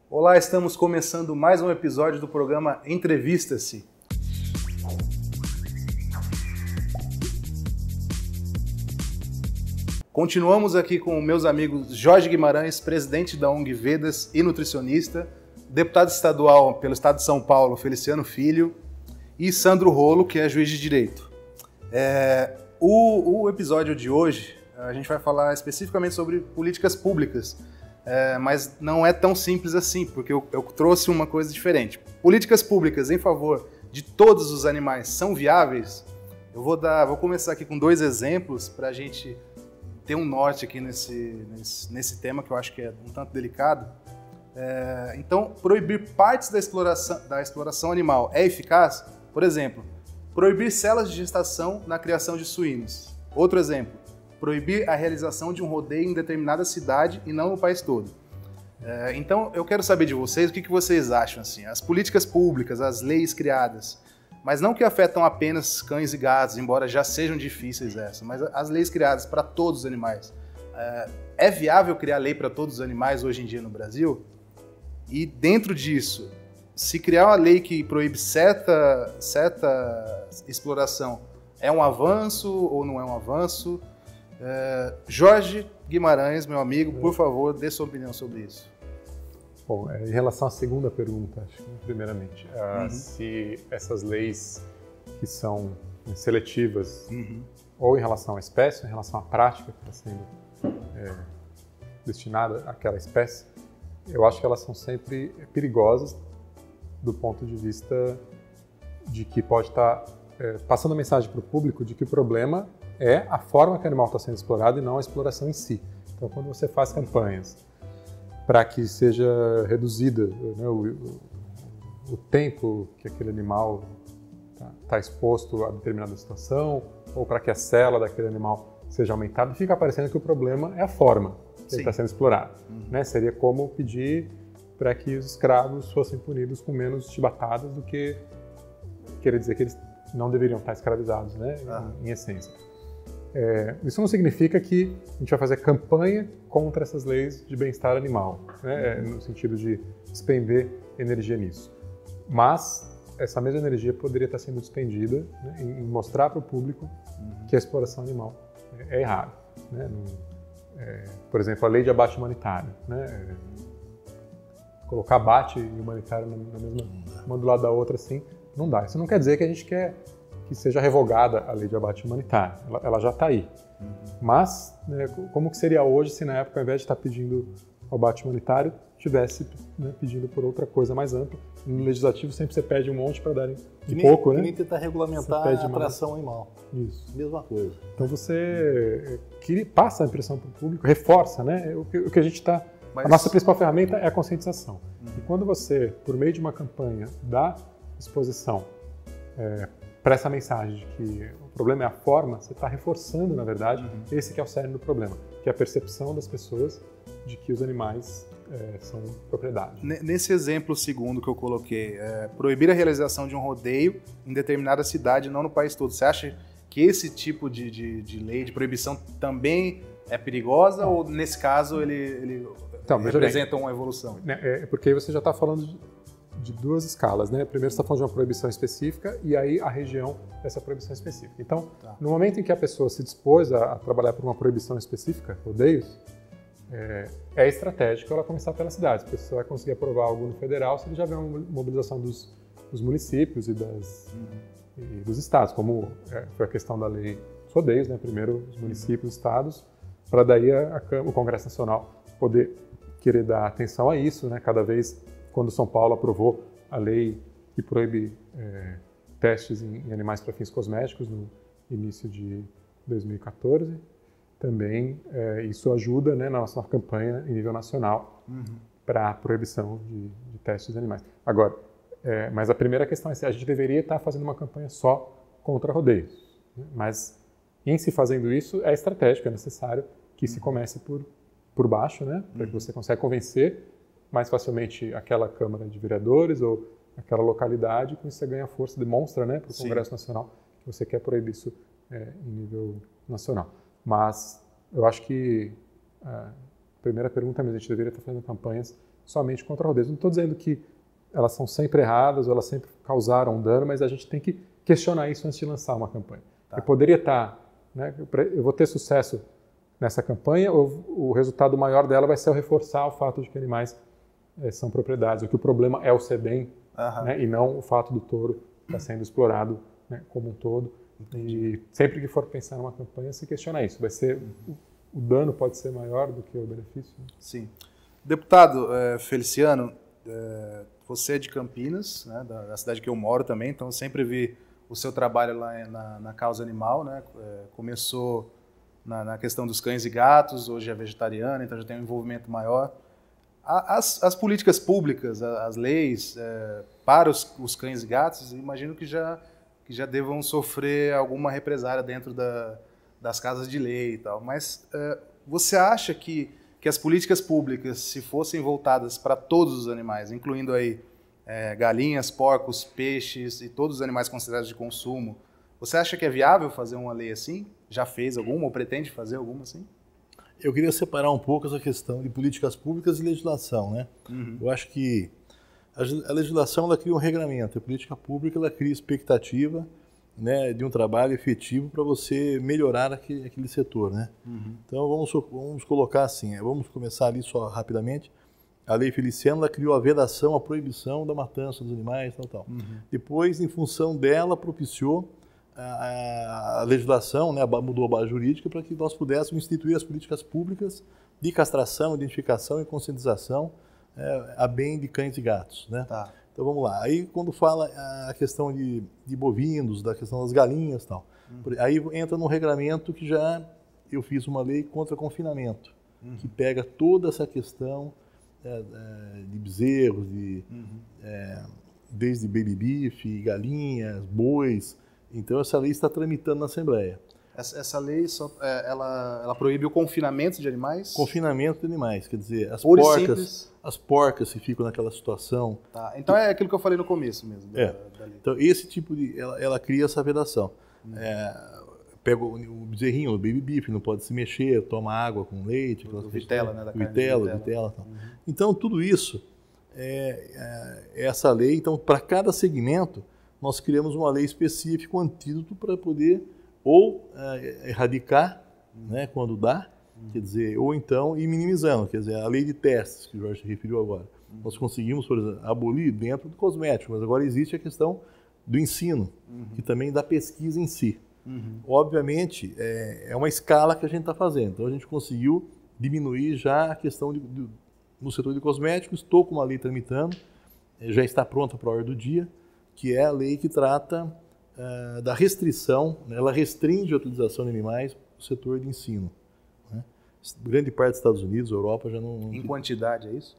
Olá, estamos começando mais um episódio do programa Entrevista-se. Continuamos aqui com meus amigos Jorge Guimarães, presidente da ONG Vedas e nutricionista, deputado estadual pelo estado de São Paulo, Feliciano Filho, e Sandro Rolo, que é juiz de direito. O episódio de hoje, a gente vai falar especificamente sobre políticas públicas, mas não é tão simples assim, porque eu trouxe uma coisa diferente. Políticas públicas em favor de todos os animais são viáveis? Eu vou começar aqui com 2 exemplos para a gente ter um norte aqui nesse tema, que eu acho que é um tanto delicado. Então, proibir partes da exploração animal é eficaz? Por exemplo, proibir células de gestação na criação de suínos. Outro exemplo, proibir a realização de um rodeio em determinada cidade e não no país todo. Então, eu quero saber de vocês o que vocês acham. Assim, as políticas públicas, as leis criadas, mas não que afetam apenas cães e gatos, embora já sejam difíceis essas, mas as leis criadas para todos os animais. É viável criar lei para todos os animais hoje em dia no Brasil? E dentro disso, se criar uma lei que proíbe certa exploração, é um avanço ou não é um avanço? Jorge Guimarães, meu amigo, por favor, dê sua opinião sobre isso. Bom, em relação à segunda pergunta, acho que primeiramente, se essas leis que são seletivas, ou em relação à espécie, ou em relação à prática que está sendo destinada àquela espécie, eu acho que elas são sempre perigosas do ponto de vista de que pode estar passando a mensagem para o público de que o problema é a forma que o animal está sendo explorado e não a exploração em si. Então, quando você faz campanhas para que seja reduzida, né, o tempo que aquele animal está exposto a determinada situação, ou para que a cela daquele animal seja aumentada, fica parecendo que o problema é a forma que ele está sendo explorado. Né? Seria como pedir para que os escravos fossem punidos com menos chibatadas do que querer dizer que eles não deveriam estar escravizados, né, em essência. Isso não significa que a gente vai fazer campanha contra essas leis de bem-estar animal, né, no sentido de despender energia nisso. Mas essa mesma energia poderia estar sendo despendida, né, em mostrar para o público que a exploração animal é errada. Né? Por exemplo, a lei de abate humanitário. Né? Colocar abate e humanitário na mesma, uma do lado da outra assim, não dá. Isso não quer dizer que a gente quer que seja revogada a lei de abate humanitário. Ela já está aí. Mas, né, como que seria hoje se na época, ao invés de estar pedindo o abate humanitário, estivesse, né, pedindo por outra coisa mais ampla? No legislativo sempre você pede um monte para dar um pouco, né? Que nem tentar regulamentar a atração animal. Isso. Mesma coisa. Então você passa a impressão para o público, reforça, né? O que a gente está... A nossa principal ferramenta é a conscientização. E quando você, por meio de uma campanha, dá exposição para essa mensagem de que o problema é a forma, você está reforçando, na verdade, esse que é o cerne do problema, que é a percepção das pessoas de que os animais são propriedade. Nesse exemplo segundo que eu coloquei, proibir a realização de um rodeio em determinada cidade, não no país todo, você acha que esse tipo de lei, de proibição, também é perigosa ou, nesse caso, ele então, representa uma evolução? Porque aí você já está falando de 2 escalas, né? Primeiro você está falando de uma proibição específica e aí a região dessa proibição específica. Então, no momento em que a pessoa se dispôs a trabalhar por uma proibição específica, rodeios, é estratégico ela começar pela cidade. A pessoa vai conseguir aprovar algo no federal se ele já vê uma mobilização dos municípios e dos estados, como foi a questão da lei dos rodeios, né? Primeiro os municípios, os estados, para daí o Congresso Nacional poder querer dar atenção a isso, né? Cada vez, quando São Paulo aprovou a lei que proíbe testes em animais para fins cosméticos no início de 2014, também isso ajuda, né, na nossa campanha em nível nacional para a proibição de testes em animais. Agora, mas a primeira questão é se a gente deveria estar fazendo uma campanha só contra rodeios, né? Mas em se fazendo isso é estratégico, é necessário que se comece por baixo, né, para que você consiga convencer mais facilmente aquela Câmara de Vereadores ou aquela localidade, com isso você ganha força, demonstra, né, para o Congresso Nacional que você quer proibir isso em nível nacional. Mas eu acho que a primeira pergunta é, a gente deveria estar fazendo campanhas somente contra rodeios. Não estou dizendo que elas são sempre erradas ou elas sempre causaram dano, mas a gente tem que questionar isso antes de lançar uma campanha. Eu poderia estar, né, eu vou ter sucesso nessa campanha, ou o resultado maior dela vai ser eu reforçar o fato de que animais são propriedades, ou que o problema é o CEDEM, né, e não o fato do touro estar sendo explorado, né, como um todo. E sempre que for pensar numa campanha, se questionar isso. Vai ser, o dano pode ser maior do que o benefício? Né? Sim. Deputado Feliciano, você é de Campinas, né, da cidade que eu moro também, então sempre vi o seu trabalho lá na causa animal, né? Começou na questão dos cães e gatos, hoje é vegetariano, então já tem um envolvimento maior. As políticas públicas, as leis para os cães e gatos, imagino que já devam sofrer alguma represália dentro das casas de lei e tal. Mas você acha que as políticas públicas, se fossem voltadas para todos os animais, incluindo aí galinhas, porcos, peixes e todos os animais considerados de consumo, você acha que é viável fazer uma lei assim? Já fez alguma ou pretende fazer alguma assim? Eu queria separar um pouco essa questão de políticas públicas e legislação, né? Eu acho que a legislação ela cria um regramento, a política pública ela cria expectativa, né, de um trabalho efetivo para você melhorar aquele setor, né? Então vamos colocar assim, vamos começar ali só rapidamente. A Lei Feliciano ela criou a vedação, a proibição da matança dos animais, tal. Depois, em função dela, propiciou a legislação, né, mudou a base jurídica para que nós pudéssemos instituir as políticas públicas de castração, identificação e conscientização a bem de cães e gatos, né? Então vamos lá. Aí quando fala a questão de bovinos, da questão das galinhas, tal, aí entra num regramento que já eu fiz uma lei contra confinamento, que pega toda essa questão de bezerros, desde baby beef, galinhas, bois. Então essa lei está tramitando na Assembleia. Essa lei ela proíbe o confinamento de animais? Confinamento de animais, quer dizer, as porcas que ficam naquela situação. Então é aquilo que eu falei no começo mesmo. Da lei. Então esse tipo de, ela cria essa vedação. Pega o bezerrinho, o baby beef, não pode se mexer, toma água com leite. Vitela, né? Da vitela. Então tudo isso essa lei. Então para cada segmento nós criamos uma lei específica, um antídoto para poder ou erradicar, né, quando dá, quer dizer, ou então ir minimizando, quer dizer, a lei de testes que o Jorge se referiu agora. Nós conseguimos, por exemplo, abolir dentro do cosmético, mas agora existe a questão do ensino, que também da pesquisa em si. Obviamente, é uma escala que a gente está fazendo, então a gente conseguiu diminuir já a questão no setor de cosméticos. Estou com uma lei tramitando, já está pronta para a ordem do dia, que é a lei que trata da restrição, né? Ela restringe a utilização de animais no setor de ensino. Né? Grande parte dos Estados Unidos, Europa já não... Em quantidade, é isso?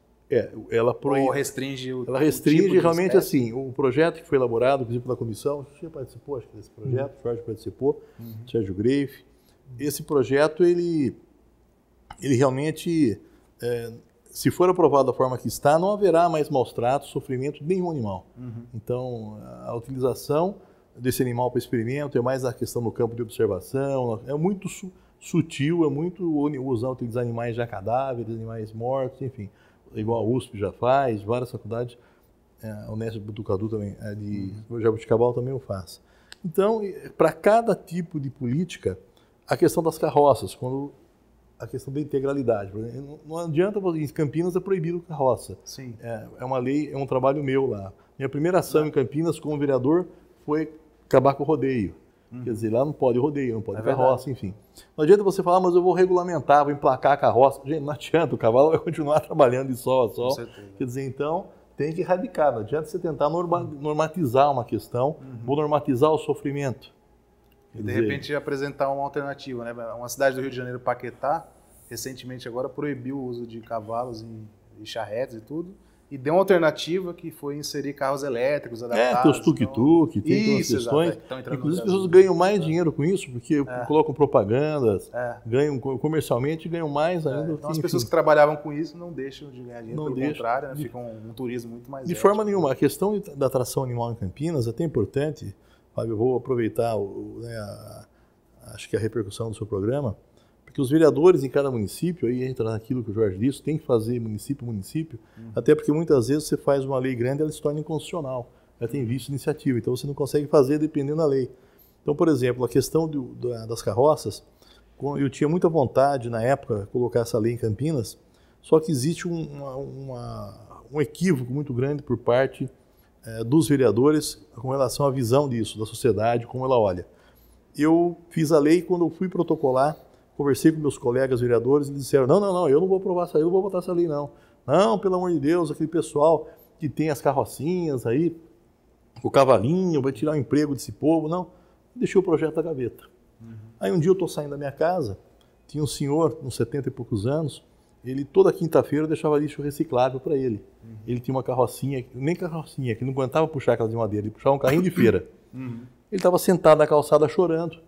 Ela proíbe... Ou restringe o Ela restringe tipo realmente assim, o projeto que foi elaborado, inclusive pela comissão, você participou, acho que desse projeto, o Jorge participou, Sérgio Greif. Esse projeto, ele realmente... se for aprovado da forma que está, não haverá mais maus-tratos, sofrimento de nenhum animal. Então, a utilização desse animal para experimento é mais a questão no campo de observação, é muito sutil, é muito utilizar animais já cadáveres, animais mortos, enfim, igual a USP já faz, várias faculdades, a Unesp de Butucatu também, a de Jabuticabal também o faz. Então, para cada tipo de política, a questão das carroças, a questão da integralidade. Não adianta, em Campinas é proibido carroça. Sim. É uma lei, é um trabalho meu lá. Minha primeira ação em Campinas como vereador foi acabar com o rodeio. Quer dizer, lá não pode rodeio, não pode carroça, enfim. Não adianta você falar, mas eu vou regulamentar, vou emplacar a carroça. Gente, não adianta, o cavalo vai continuar trabalhando de sol a sol. Quer dizer, então, tem que erradicar. Não adianta você tentar normatizar uma questão, ou normatizar o sofrimento. E de repente apresentar uma alternativa, né? Uma cidade do Rio de Janeiro, Paquetá, recentemente agora proibiu o uso de cavalos e charretes e tudo, e deu uma alternativa que foi inserir carros elétricos adaptados. Tem os tuk-tuk, tem todas as questões. Inclusive as pessoas ganham mais dinheiro com isso, porque colocam propagandas, ganham comercialmente, ganham mais ainda. Então as pessoas que trabalhavam com isso não deixam de ganhar dinheiro, pelo contrário, né? Fica um turismo muito mais de forma nenhuma. A questão da atração animal em Campinas é até importante. Fábio, eu vou aproveitar acho que a repercussão do seu programa Porque os vereadores em cada município, aí entra naquilo que o Jorge disse, tem que fazer município a município, até porque muitas vezes você faz uma lei grande e ela se torna inconstitucional. Ela tem vício de iniciativa, então você não consegue fazer dependendo da lei. Então, por exemplo, a questão das carroças, eu tinha muita vontade na época de colocar essa lei em Campinas, só que existe um equívoco muito grande por parte dos vereadores com relação à visão disso, da sociedade, como ela olha. Eu fiz a lei, quando eu fui protocolar, conversei com meus colegas vereadores e eles disseram, não, eu não vou aprovar essa lei, eu não vou votar essa lei não. Não, pelo amor de Deus, aquele pessoal que tem as carrocinhas aí, o cavalinho, vai tirar o emprego desse povo, não. Deixei o projeto da gaveta. Aí um dia eu estou saindo da minha casa, tinha um senhor, uns 70 e poucos anos, ele toda quinta-feira deixava lixo reciclável para ele. Ele tinha uma carrocinha, nem carrocinha, que não aguentava puxar aquela de madeira, ele puxava um carrinho de feira. Ele estava sentado na calçada chorando.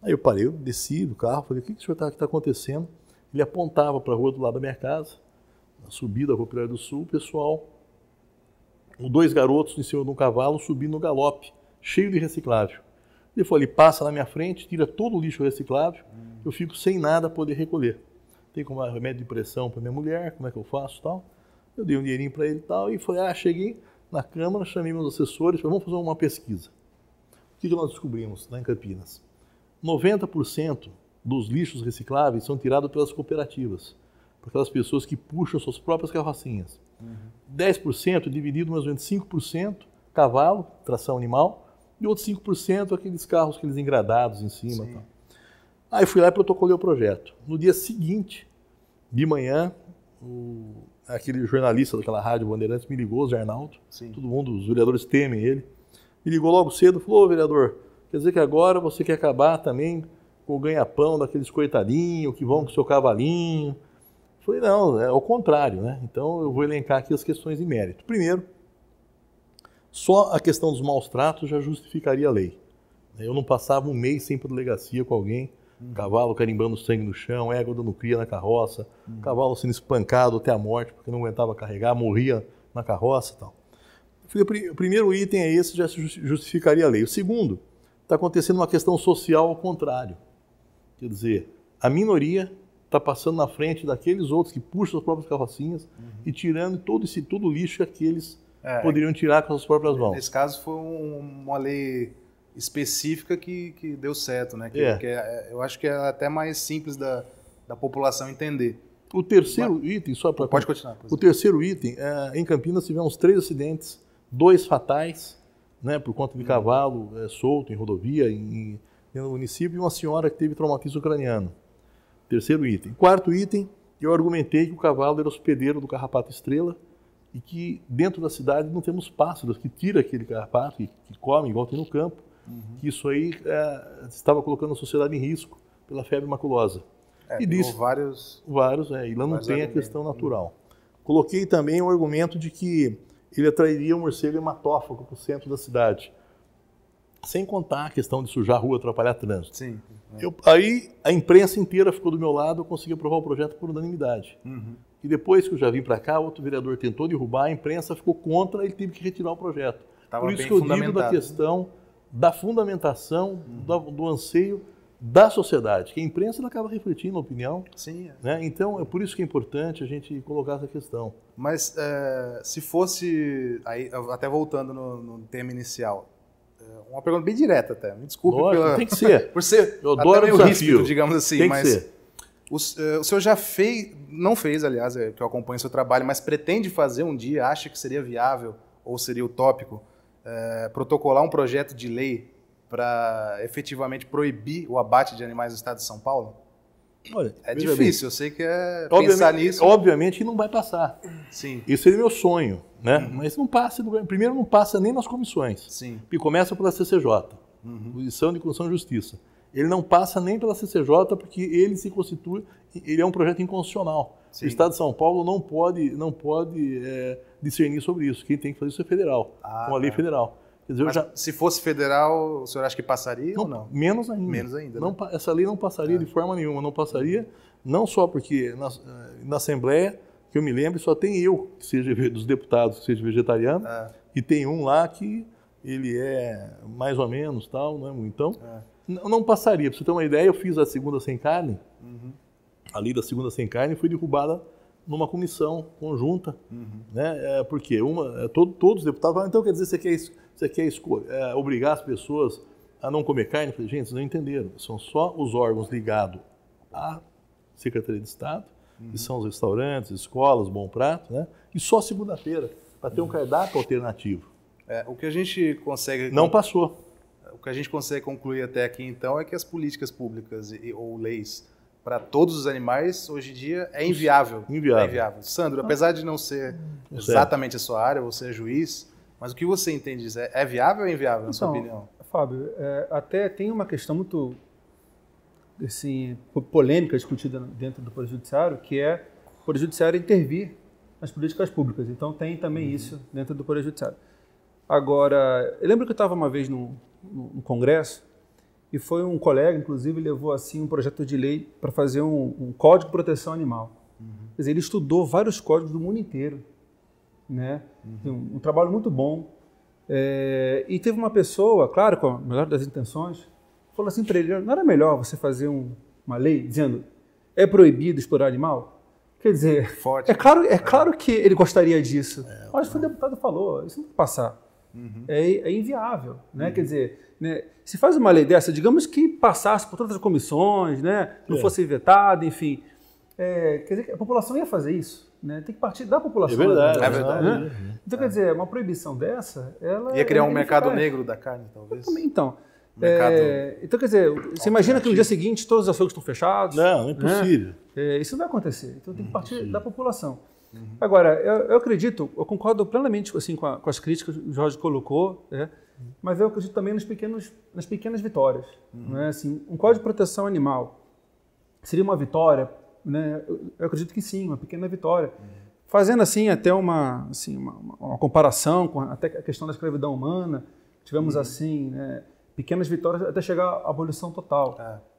Aí eu parei, eu desci do carro, falei, o que o senhor está acontecendo? Ele apontava para a rua do lado da minha casa, na subida da Rua Operária do Sul, o pessoal, 2 garotos em cima de um cavalo subindo no galope, cheio de reciclável. Ele falou, ele passa na minha frente, tira todo o lixo reciclável, eu fico sem nada a poder recolher. Tem como remédio de pressão para minha mulher, como é que eu faço tal. Eu dei um dinheirinho para ele e tal, e falei, cheguei na Câmara, chamei meus assessores, falei, vamos fazer uma pesquisa. O que nós descobrimos lá em Campinas? 90% dos lixos recicláveis são tirados pelas cooperativas, por aquelas pessoas que puxam suas próprias carrocinhas. 10% dividido mais ou menos 5% cavalo, tração animal, e outros 5% aqueles carros, aqueles engradados em cima. Tal. Aí fui lá e protocolei o projeto. No dia seguinte, de manhã, aquele jornalista daquela rádio Bandeirantes me ligou, o Zé Arnaldo, todo mundo, os vereadores temem ele, me ligou logo cedo, falou, vereador, quer dizer que agora você quer acabar também com o ganha-pão daqueles coitadinhos que vão com o seu cavalinho? Falei, não, é ao contrário, né? Então eu vou elencar aqui as questões em mérito. Primeiro, só a questão dos maus tratos já justificaria a lei. Eu não passava um mês sem ir para a delegacia com alguém, cavalo carimbando sangue no chão, égua dando cria na carroça, cavalo sendo espancado até a morte porque não aguentava carregar, morria na carroça e tal. O primeiro item é esse, já justificaria a lei. O segundo, está acontecendo uma questão social ao contrário. Quer dizer, a minoria está passando na frente daqueles outros que puxam as próprias carrocinhas e tirando todo o lixo que aqueles poderiam tirar com as próprias mãos. Nesse caso foi uma lei específica que deu certo, né? Eu acho que é até mais simples da população entender. O terceiro item, só para... Pode continuar. O terceiro item, em Campinas tivemos 3 acidentes, 2 fatais, né, por conta de cavalo solto em rodovia, no município, e uma senhora que teve traumatismo craniano. Terceiro item. Quarto item, eu argumentei que o cavalo era hospedeiro do carrapato estrela e que dentro da cidade não temos pássaros que tiram aquele carrapato, que comem igual tem no campo, que isso aí estava colocando a sociedade em risco pela febre maculosa. E disse vários, e lá não tem a questão natural. Coloquei também o argumento de que ele atrairia um morcego hematófago para o centro da cidade. Sem contar a questão de sujar a rua, atrapalhar trânsito. Sim. Aí a imprensa inteira ficou do meu lado, eu consegui aprovar o projeto por unanimidade. E depois que eu já vim para cá, outro vereador tentou derrubar, a imprensa ficou contra, ele teve que retirar o projeto. Por isso que eu digo da questão da fundamentação, do anseio da sociedade, que a imprensa ela acaba refletindo a opinião. Sim. Né? Então, é por isso que é importante a gente colocar essa questão. Mas se fosse, aí, até voltando no tema inicial, uma pergunta bem direta até, me desculpe. Lógico, tem que ser. Por ser eu adoro meio ríspido, digamos assim. Tem mas que ser. O senhor já fez, não fez, aliás, que eu acompanho o seu trabalho, mas pretende fazer um dia, acha que seria viável ou seria utópico, protocolar um projeto de lei para efetivamente proibir o abate de animais no estado de São Paulo? Olha, é difícil, eu sei que pensar nisso. Obviamente que não vai passar. Sim. Esse é meu sonho, né? Mas não passa, primeiro não passa nem nas comissões. Sim. E começa pela CCJ, Comissão de Constituição e Justiça. Ele não passa nem pela CCJ porque ele se constitui, ele é um projeto inconstitucional. Sim. O Estado de São Paulo não pode discernir sobre isso. Quem tem que fazer isso é federal, com a lei federal. Quer dizer, mas se fosse federal, o senhor acha que passaria ou não? Menos ainda. Menos ainda, não, né? Essa lei não passaria de forma nenhuma. Não passaria, não só porque na Assembleia, que eu me lembro, só tem eu, que seja dos deputados, que seja vegetariano, e tem um lá que ele é mais ou menos, tal, não é muito. Então, Não passaria. Para você ter uma ideia, eu fiz a segunda sem carne. A lei da segunda sem carne foi derrubada numa comissão conjunta, né? Porque todos os deputados falaram, então quer dizer, você quer obrigar as pessoas a não comer carne? Eu falei, gente, vocês não entenderam. São só os órgãos ligados à Secretaria de Estado, que são os restaurantes, escolas, Bom Prato, né? E só segunda-feira, para ter um cardápio alternativo. O que a gente consegue... Não passou. O que a gente consegue concluir até aqui, então, é que as políticas públicas ou leis para todos os animais, hoje em dia, é inviável. Inviável. É inviável. Sandro, apesar de não ser exatamente a sua área, você é juiz, mas o que você entende disso? É viável ou é inviável, na sua opinião? Fábio, até tem uma questão muito assim, polêmica discutida dentro do Poder Judiciário, que é o Poder Judiciário intervir nas políticas públicas. Então tem também isso dentro do Poder Judiciário. Agora, eu lembro que eu estava uma vez no Congresso e foi um colega, inclusive, levou assim um projeto de lei para fazer um Código de Proteção Animal. Quer dizer, ele estudou vários códigos do mundo inteiro, né? Um trabalho muito bom. E teve uma pessoa, claro, com a melhor das intenções, falou assim para ele, não era melhor você fazer uma lei dizendo é proibido explorar animal? Quer dizer, forte. É claro que ele gostaria disso. Mas o deputado falou, isso não vai passar. É inviável, né? Quer dizer, né, se faz uma lei dessa, digamos que passasse por todas as comissões, né, não fosse vetada, enfim, quer dizer que a população ia fazer isso, né? Tem que partir da população. É verdade. É verdade. Né? Então, quer dizer, uma proibição dessa, ela... Ia criar um mercado negro da carne, talvez? Então, mercado... então, quer dizer, você imagina que no dia seguinte todos os açougues estão fechados? Não, é impossível. Né? Isso não vai acontecer. Então tem que partir da população. Agora, eu acredito, eu concordo plenamente assim, com as críticas que o Jorge colocou, mas eu acredito também nas pequenas vitórias. Né? Assim, um Código de Proteção Animal seria uma vitória? Né? Eu acredito que sim, uma pequena vitória. Fazendo assim até uma comparação com até a questão da escravidão humana, tivemos assim, né, pequenas vitórias até chegar à abolição total.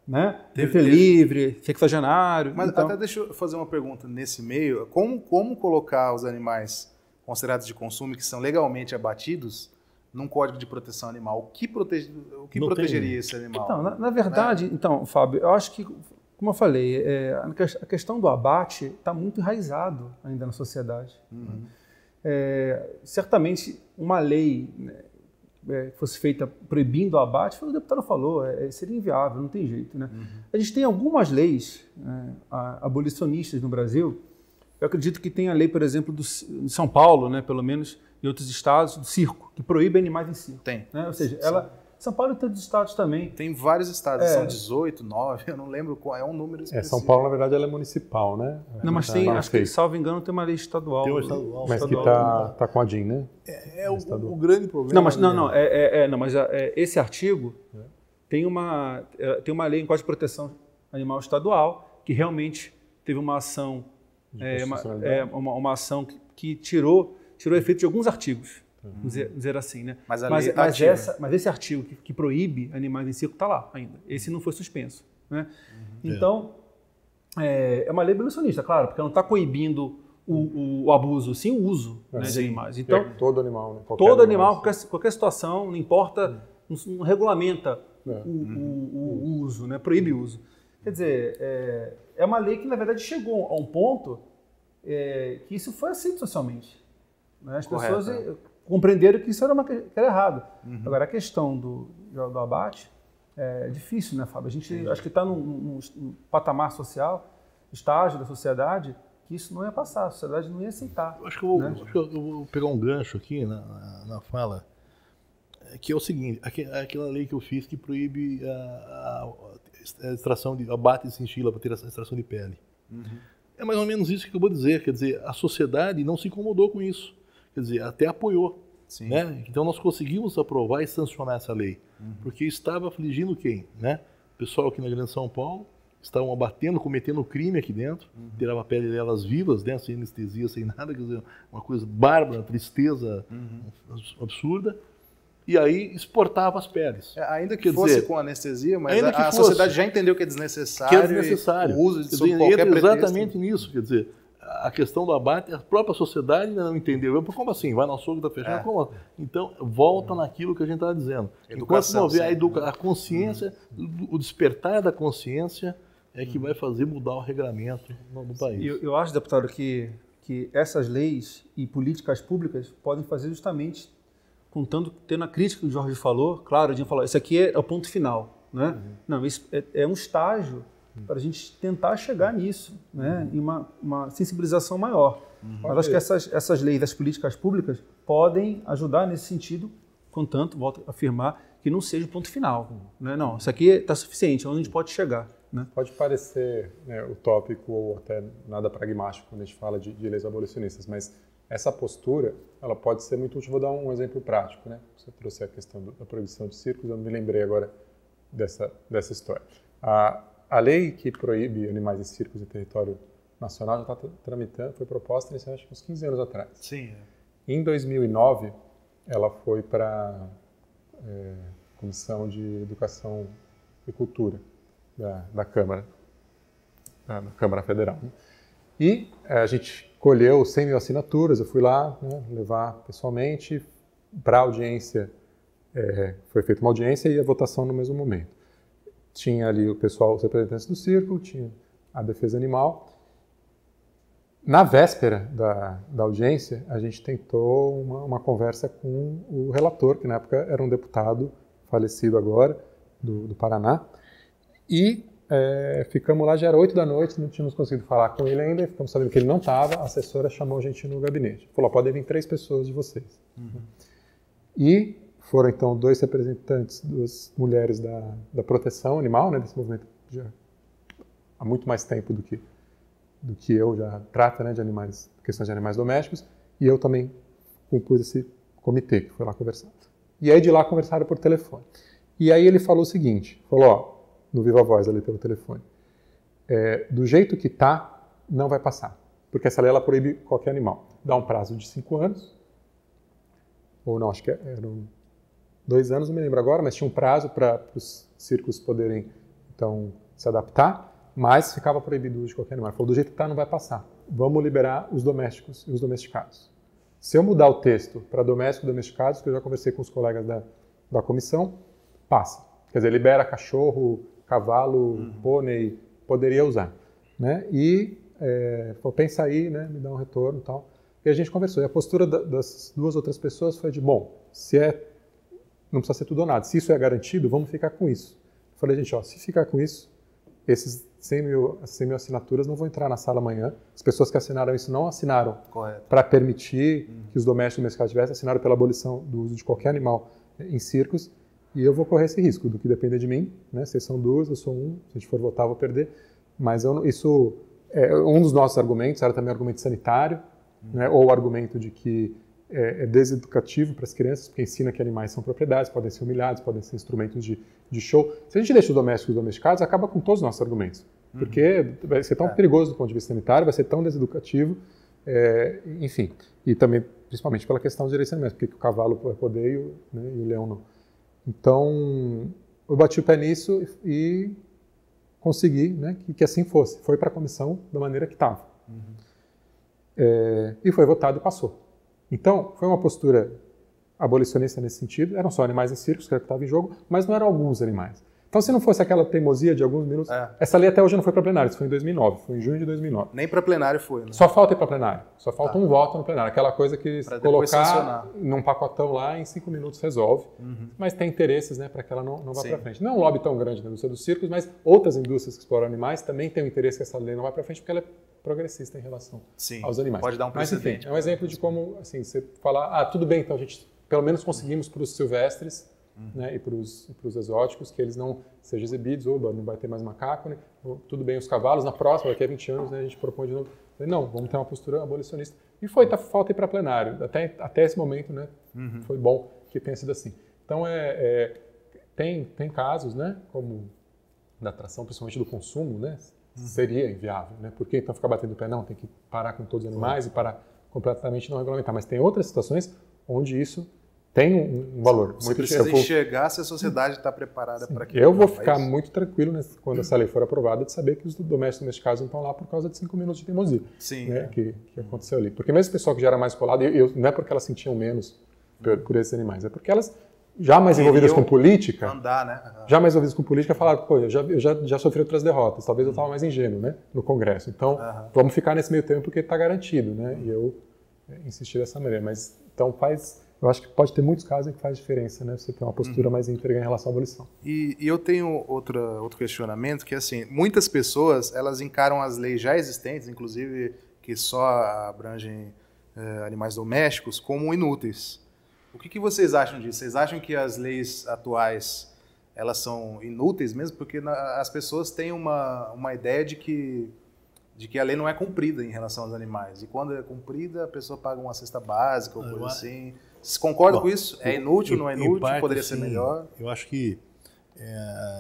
Né? Teve livre, sexagenário. Mas então... até deixa eu fazer uma pergunta nesse meio. Como colocar os animais considerados de consumo que são legalmente abatidos num Código de Proteção Animal? O que protegeria esse animal? Então, na verdade, então, Fábio, eu acho que, como eu falei, a questão do abate está muito enraizado ainda na sociedade. Certamente, uma lei... né, que fosse feita proibindo o abate, o deputado falou, seria inviável, não tem jeito. Né? A gente tem algumas leis abolicionistas no Brasil. Eu acredito que tem a lei, por exemplo, de São Paulo, né, pelo menos, e outros estados, do circo, que proíbe animais em circo. Tem. Né? Ou seja, São Paulo e tem outros estados também. Tem vários estados, são 18, 9, eu não lembro qual, é um número específico. São Paulo, na verdade, ela é municipal, né? Não, mas tem, acho que, salvo engano, tem uma lei estadual. Tem uma estadual. Mas que está com a DIN, né? O grande problema... Mas esse artigo tem uma lei em Código de Proteção Animal estadual que realmente teve uma ação, uma ação que tirou efeito de alguns artigos. Vamos dizer assim, né? Mas esse artigo que proíbe animais em circo está lá ainda. Esse não foi suspenso. Né? Então, é uma lei abolicionista, claro, porque ela não está coibindo o abuso, sim o uso de animais. Então, todo animal, né? Todo animal, qualquer situação, não importa, não regulamenta o uso, né? Proíbe o uso. Quer dizer, é uma lei que, na verdade, chegou a um ponto que isso foi aceito socialmente. Né? As pessoas compreenderam que isso era errado. Agora, a questão do abate é difícil, né, Fábio? A gente acho que está num patamar social, estágio da sociedade, que isso não ia passar, a sociedade não ia aceitar. Acho que eu vou pegar um gancho aqui na fala, que é o seguinte, aquela lei que eu fiz que proíbe a extração de abate de chinchila para ter a extração de pele. É mais ou menos isso que eu vou dizer, quer dizer, a sociedade não se incomodou com isso. Quer dizer, até apoiou. Né? Então nós conseguimos aprovar e sancionar essa lei. Porque estava afligindo quem? Né? O pessoal aqui na Grande São Paulo estavam abatendo, cometendo crime aqui dentro, tirava a pele delas vivas, né? Sem anestesia, sem nada, quer dizer, uma coisa bárbara, tristeza absurda. E aí exportava as peles. Ainda que fosse com anestesia, mas a sociedade já entendeu que é desnecessário. Que é desnecessário. O uso de qualquer pretexto. Exatamente nisso, quer dizer, a questão do abate, a própria sociedade ainda não entendeu. Como assim? Vai no açougue, está fechado? Como? Então, volta naquilo que a gente estava dizendo. Enquanto não houver a consciência, o despertar da consciência é que vai fazer mudar o regramento no país. Eu acho, deputado, que essas leis e políticas públicas podem fazer justamente, tendo a crítica que o Jorge falou, claro, a gente falou, isso aqui é o ponto final, né? Não, isso é um estágio para a gente tentar chegar nisso, né? Em uma sensibilização maior. Mas acho que essas leis, as políticas públicas, podem ajudar nesse sentido, contanto, volto a afirmar, que não seja o ponto final. Né? Não, isso aqui está suficiente, onde a gente pode chegar. Né? Pode parecer, né, utópico ou até nada pragmático quando a gente fala de leis abolicionistas, mas essa postura, ela pode ser muito útil. Vou dar um exemplo prático. Né? Você trouxe a questão da proibição de circos, eu me lembrei agora dessa história. A lei que proíbe animais em circos em território nacional já está tramitando, foi proposta inicialmente uns 15 anos atrás. Sim. Em 2009, ela foi para a Comissão de Educação e Cultura da Câmara, da Câmara Federal. Né? E a gente colheu 100 mil assinaturas, eu fui lá, né, levar pessoalmente para a audiência, foi feita uma audiência e a votação no mesmo momento. Tinha ali o pessoal, os representantes do circo, tinha a defesa animal. Na véspera da audiência, a gente tentou uma conversa com o relator, que na época era um deputado falecido agora, do Paraná, e ficamos lá, já era 8 da noite, não tínhamos conseguido falar com ele ainda, ficamos sabendo que ele não estava, a assessora chamou a gente no gabinete. Falou, podem vir 3 pessoas de vocês. E foram, então, 2 representantes, 2 mulheres da proteção animal, né, desse movimento já há muito mais tempo do que eu, já trata, né, de animais, questões de animais domésticos, e eu também compus esse comitê que foi lá conversar. E aí de lá conversaram por telefone. E aí ele falou o seguinte, falou, no Viva Voz ali pelo telefone, do jeito que está, não vai passar, porque essa lei ela proíbe qualquer animal. Dá um prazo de 5 anos, ou não, acho que eram 2 anos, não me lembro agora, mas tinha um prazo para os circos poderem, então, se adaptar, mas ficava proibido o uso de qualquer animal. Ele falou, do jeito que está, não vai passar. Vamos liberar os domésticos e os domesticados. Se eu mudar o texto para domésticos e domesticados, que eu já conversei com os colegas da comissão, passa. Quer dizer, libera cachorro, cavalo, pônei, poderia usar. Né? E falou, pensa aí, né? Me dá um retorno e tal. E a gente conversou. E a postura das 2 outras pessoas foi de, bom, não precisa ser tudo ou nada. Se isso é garantido, vamos ficar com isso. Eu falei, gente, se ficar com isso, esses 100 mil assinaturas não vão entrar na sala amanhã. As pessoas que assinaram isso não assinaram para permitir que os domésticos e domesticados tivessem, assinaram pela abolição do uso de qualquer animal em circos. E eu vou correr esse risco, do que depender de mim. Né? Vocês são 2, eu sou 1. Se a gente for votar, eu vou perder. Mas isso é um dos nossos argumentos, era também argumento sanitário, né? Ou o argumento de que é deseducativo para as crianças, porque ensina que animais são propriedades, podem ser humilhados, podem ser instrumentos de show. Se a gente deixa os domésticos e domesticados, acaba com todos os nossos argumentos. Porque vai ser tão perigoso do ponto de vista sanitário, vai ser tão deseducativo, enfim. E também, principalmente pela questão dos direitos animais, porque o cavalo vai poder e o leão não. Então, eu bati o pé nisso e consegui, né, que assim fosse. Foi para a comissão da maneira que estava. E foi votado e passou. Então, foi uma postura abolicionista nesse sentido. Eram só animais em circos, que era o que estava em jogo, mas não eram alguns animais. Então, se não fosse aquela teimosia de alguns minutos... Essa lei até hoje não foi para plenário, isso foi em 2009, foi em junho de 2009. Nem para plenário foi, né? Só falta ir para plenário, só falta um voto no plenário. Aquela coisa que colocar num pacotão lá, em 5 minutos resolve. Mas tem interesses, né, para que ela não vá para frente. Não é um lobby tão grande na indústria dos circos, mas outras indústrias que exploram animais também têm o interesse que essa lei não vá para frente, porque ela é progressista em relação aos animais. Pode dar um precedente. Mas, enfim, é um exemplo de como, assim, você falar, tudo bem, então a gente pelo menos conseguimos para os silvestres, né, e para os exóticos, que eles não sejam exibidos, não vai ter mais macaco, né? Tudo bem os cavalos, na próxima, daqui a 20 anos, né, a gente propõe de novo. Não, vamos ter uma postura abolicionista. E falta ir para plenário, até esse momento, né, foi bom que tenha sido assim. Então, tem casos, né, como da atração, principalmente do consumo, né, seria inviável, né, porque então ficar batendo o pé, não, tem que parar com todos os animais e parar completamente não regulamentar. Mas tem outras situações onde isso tem um valor. Você precisa enxergar se a sociedade está preparada para aquilo. Eu vou ficar muito tranquilo quando essa lei for aprovada de saber que os domésticos neste caso não estão lá por causa de 5 minutos de teimosia. Sim, né, que aconteceu ali. Porque mesmo o pessoal que já era mais colado, não é porque elas sentiam menos por esses animais, é porque elas já mais envolvidas com política, já mais envolvidas com política, falaram, pô, eu já sofri outras derrotas, talvez eu estava mais ingênuo, né, no Congresso. Então, vamos ficar nesse meio tempo porque está garantido, né, e eu insisti dessa maneira. Mas, então, eu acho que pode ter muitos casos em que faz diferença, né, você ter uma postura mais íntegra em relação à abolição. E eu tenho outro questionamento, que assim, muitas pessoas, elas encaram as leis já existentes, inclusive que só abrangem animais domésticos, como inúteis. O que vocês acham disso? Vocês acham que as leis atuais, elas são inúteis mesmo? Porque as pessoas têm uma ideia de que a lei não é cumprida em relação aos animais. E quando é cumprida, a pessoa paga uma cesta básica ou coisa assim. Vocês concordam com isso? É inútil, não é inútil? Parte, poderia ser melhor? Eu acho que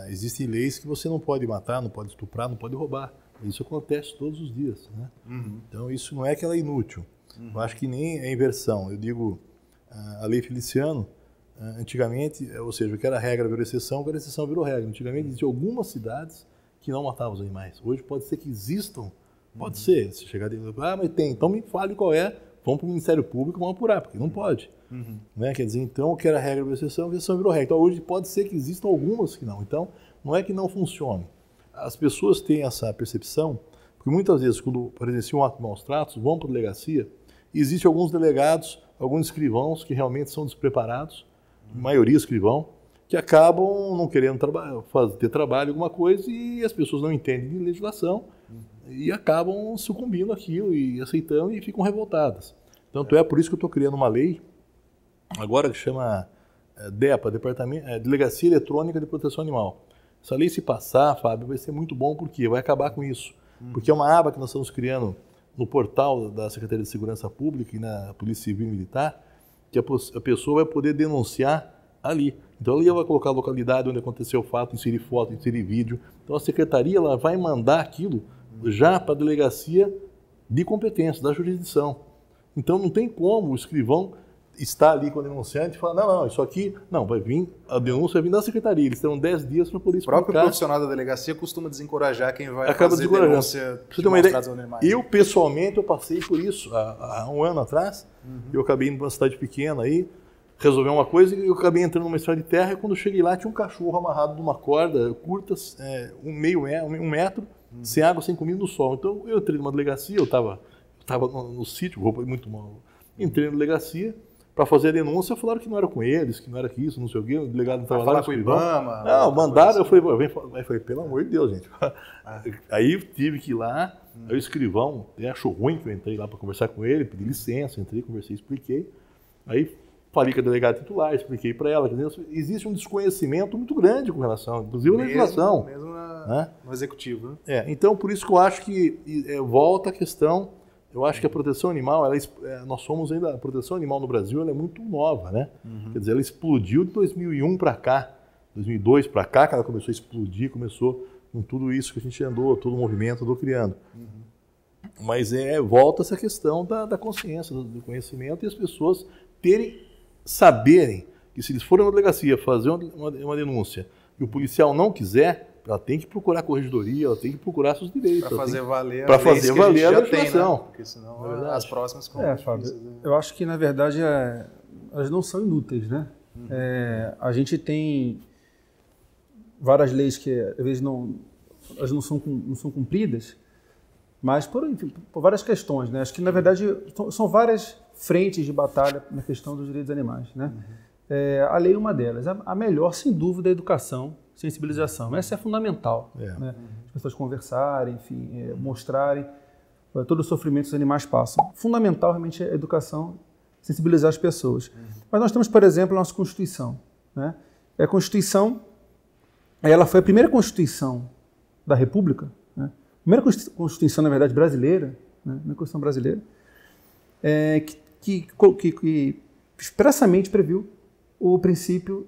existem leis que você não pode matar, não pode estuprar, não pode roubar. Isso acontece todos os dias, né? Então isso não é que ela é inútil. Eu acho que nem é inversão. Eu digo, a lei Feliciano, antigamente, ou seja, o que era regra virou exceção, o que era exceção virou regra. Antigamente existiam algumas cidades que não matavam os animais. Hoje pode ser que existam, pode ser. Se chegar e dizer, mas tem, então me fale qual é, vamos para o Ministério Público, vamos apurar, porque não pode. Né? Quer dizer, então, o que era regra virou exceção, a exceção virou regra. Então hoje pode ser que existam algumas que não. Então, não é que não funcione. As pessoas têm essa percepção, porque muitas vezes, quando presenciam um ato de maus tratos, vão para a delegacia, e existem alguns delegados, alguns escrivãos que realmente são despreparados, maioria escrivão, que acabam não querendo ter trabalho, alguma coisa, e as pessoas não entendem de legislação e acabam sucumbindo àquilo e aceitando e ficam revoltadas. Tanto é por isso que eu estou criando uma lei, agora que chama DEPA, Delegacia Eletrônica de Proteção Animal. Essa lei, se passar, Fábio, vai ser muito bom, porque vai acabar com isso. Porque é uma aba que nós estamos criando no portal da Secretaria de Segurança Pública e na Polícia Civil e Militar, que a pessoa vai poder denunciar ali. Então, ali ela vai colocar a localidade onde aconteceu o fato, inserir foto, inserir vídeo. Então, a Secretaria ela vai mandar aquilo já para a delegacia de competência, da jurisdição. Então, não tem como o escrivão estar ali com o denunciante e falar, não, isso aqui, não, vai vir, a denúncia vai vir da Secretaria, eles terão 10 dias para poder explicar. O próprio profissional da delegacia costuma desencorajar quem vai fazer denúncia de maus tratos aos animais. Eu, pessoalmente, eu passei por isso há um ano atrás. Eu acabei indo para uma cidade pequena aí, resolver uma coisa, e eu acabei entrando numa estrada de terra, e quando eu cheguei lá tinha um cachorro amarrado numa corda curta, um metro, sem água, sem comida, no sol. Então eu entrei numa delegacia, eu estava no sítio, roupa muito mal, entrei na delegacia para fazer a denúncia, falaram que não era com eles, que não era isso, não sei o quê, o delegado não estava lá. Com o IBAMA? Não, mandaram, eu falei, pelo amor de Deus, gente. Aí tive que ir lá, aí o escrivão achou ruim que eu entrei lá para conversar com ele, pedi licença, entrei, conversei, expliquei. Aí falei com a delegada titular, expliquei para ela que existe um desconhecimento muito grande com relação, inclusive, à legislação. Mesmo no executivo. Né? Então, por isso que eu acho que volta a questão, eu acho que a proteção animal, nós somos ainda, a proteção animal no Brasil ela é muito nova, né? Quer dizer, ela explodiu de 2001 para cá, 2002 para cá, que ela começou a explodir, começou com tudo isso que a gente andou, todo o movimento andou criando. Mas volta essa questão da consciência, do conhecimento, e as pessoas saberem que se eles forem na delegacia fazer uma denúncia e o policial não quiser, ela tem que procurar a corregedoria, ela tem que procurar seus direitos. Para fazer valer a legislação. Né? Porque senão as próximas... Fábio, eu acho que, na verdade, elas não são inúteis, né? A gente tem várias leis que, às vezes, elas não são cumpridas, mas por várias questões, né? Acho que, na verdade, são várias frentes de batalha na questão dos direitos animais, né? A lei é uma delas. A melhor, sem dúvida, é a educação, sensibilização. Essa é fundamental. Né? As pessoas conversarem, enfim, mostrarem todo o sofrimento que os animais passam. Fundamental, realmente, é a educação, sensibilizar as pessoas. Mas nós temos, por exemplo, a nossa Constituição. Né? A Constituição, ela foi a primeira Constituição da República, né? A primeira Constituição, na verdade, brasileira, né? A Constituição brasileira, que expressamente previu o princípio,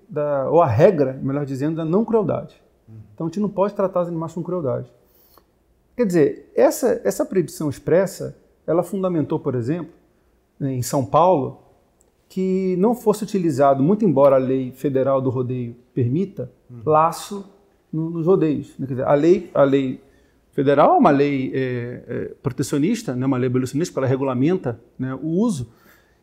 ou a regra, melhor dizendo, da não crueldade. Então, a gente não pode tratar os animais com crueldade. Quer dizer, essa proibição expressa, ela fundamentou, por exemplo, em São Paulo, que não fosse utilizado, muito embora a lei federal do rodeio permita, laço nos rodeios. Quer dizer, a lei federal é uma lei protecionista, né, uma lei abolicionista, porque ela regulamenta, né, o uso,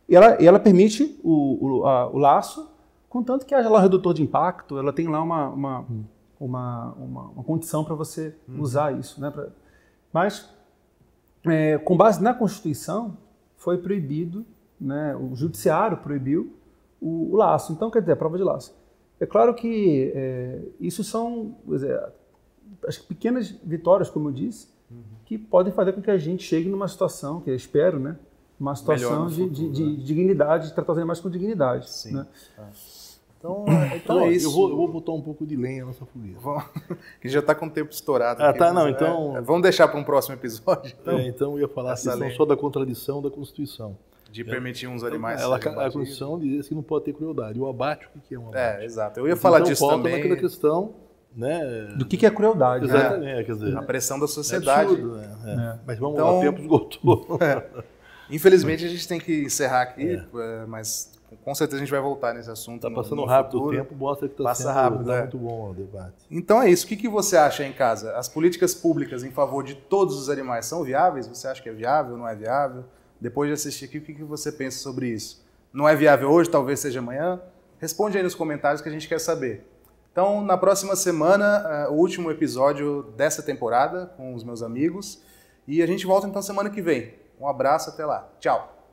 e ela permite o laço, contanto que haja lá um redutor de impacto, ela tem lá uma condição para você usar isso. Né, mas, com base na Constituição, foi proibido, né, o judiciário proibiu o laço. Então, quer dizer, a prova de laço. É claro que isso são as pequenas vitórias, como eu disse, que podem fazer com que a gente chegue numa situação, que eu espero, né, uma situação de dignidade, de tratar os animais com dignidade. Sim. Né? Então é isso. Eu vou botar um pouco de lenha nessa fogueira. Que já está com o tempo estourado. Ah, aqui, tá, não, mas, então... vamos deixar para um próximo episódio. Então eu ia falar a questão só da contradição da Constituição. De permitir uns animais... A Constituição diz que não pode ter crueldade. O abate, o que é um abate? Exato. Eu ia falar disso falta também. naquela questão, né? Do que é crueldade. Exatamente, quer dizer... A pressão da sociedade. Absurdo, Mas vamos lá, o tempo esgotou. Infelizmente a gente tem que encerrar aqui, mas com certeza a gente vai voltar nesse assunto. Tá passando rápido o tempo, mostra que Passa rápido, muito bom o debate. Então é isso. O que você acha em casa? As políticas públicas em favor de todos os animais são viáveis? Você acha que é viável, não é viável? Depois de assistir aqui, o que você pensa sobre isso? Não é viável hoje, talvez seja amanhã? Responde aí nos comentários que a gente quer saber. Então, na próxima semana, o último episódio dessa temporada com os meus amigos. E a gente volta então semana que vem. Um abraço, até lá. Tchau!